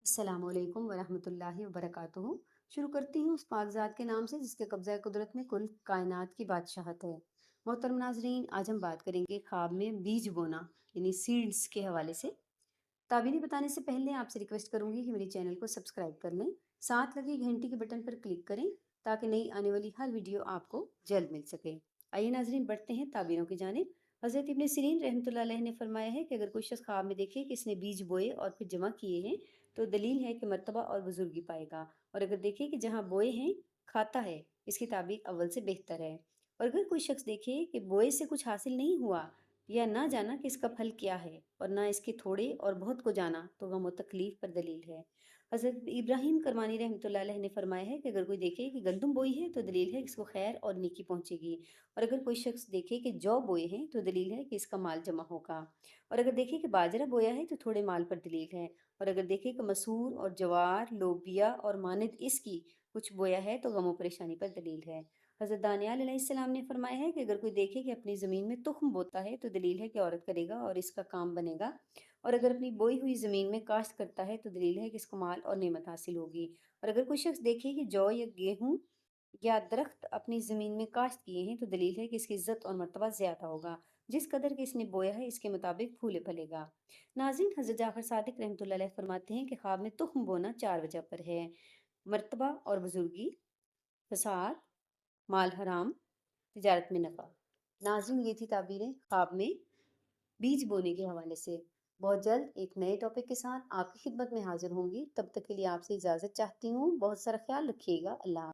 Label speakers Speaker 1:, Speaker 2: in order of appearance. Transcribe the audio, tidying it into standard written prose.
Speaker 1: अस्सलाम वालेकुम वरहमतुल्लाहि वबरकातुहू। शुरू करती हूँ उस पाकज़ात के नाम से जिसके कब्ज़ा कुदरत में कुल कायनात की बादशाहत है। मोहतरम नाजरीन, आज हम बात करेंगे ख्वाब में बीज बोना यानी सीड्स के हवाले से। ताबीरें बताने से पहले आपसे रिक्वेस्ट करूंगी कि मेरे चैनल को सब्सक्राइब कर लें, साथ लगी घंटी के बटन पर क्लिक करें ताकि नई आने वाली हर वीडियो आपको जल्द मिल सके। आइए नाजरीन, बढ़ते हैं ताबीरों की जानिब। हज़रत इब्न सीरीन रहमतुल्लाह अलैह ने फरमाया है कि अगर कोई शख्स ख्वाब में देखे कि इसने बीज बोए और फिर जमा किए हैं तो दलील है कि मर्तबा और बुजुर्गी पाएगा, और अगर देखे कि जहाँ बोए हैं खाता है, इसकी ताबीर अव्वल से बेहतर है। और अगर कोई शख्स देखे कि बोए से कुछ हासिल नहीं हुआ या ना जाना कि इसका फल क्या है और ना इसके थोड़े और बहुत को जाना, तो गम और तकलीफ पर दलील है। हज़रत इब्राहिम करमानी रहमतुल्लाह अलैह ने फरमाया है कि अगर कोई देखे कि गंदम बोई है तो दलील है कि इसको खैर और नेकी पहुंचेगी, और अगर कोई शख्स देखे कि जौ बोए हैं तो दलील है कि इसका माल जमा होगा, और अगर देखे कि बाजरा बोया है तो थोड़े माल पर दलील है, और अगर देखे कि मसूर और जवार लोबिया और मानद इसकी कुछ बोया है तो गमो परेशानी पर दलील है। हज़रत दानियाल अलैहिस्सलाम ने फरमाया है कि अगर कोई देखे कि अपनी ज़मीन में तुख्म बोता है तो दलील है कि औरत करेगा और इसका काम बनेगा, और अगर अपनी बोई हुई ज़मीन में काश्त करता है तो दलील है कि इसको माल और नेमत हासिल होगी, और अगर कोई शख्स देखे कि जौ या गेहूँ या दरख्त अपनी ज़मीन में काश्त किए हैं तो दलील है कि इसकी इज़्ज़त और मर्तबा ज़्यादा होगा, जिस कदर कि इसने बोया है इसके मुताबिक फूले फलेगा। नाज़रीन, हज़रत जाफ़र सादिक रहमतुल्लाह अलैह फरमाते हैं कि ख्वाब में तुख्म बोना 4 वजह पर है: मर्तबा और बुजुर्गी, फसाद, माल हराम, तिजारत में नफ़ा। नाज़रीन, ये थी ताबीरें ख्वाब में बीज बोने के हवाले से। बहुत जल्द एक नए टॉपिक के साथ आपकी खिदमत में हाजिर होंगी। तब तक के लिए आपसे इजाज़त चाहती हूँ। बहुत सारा ख्याल रखिएगा। अल्लाह।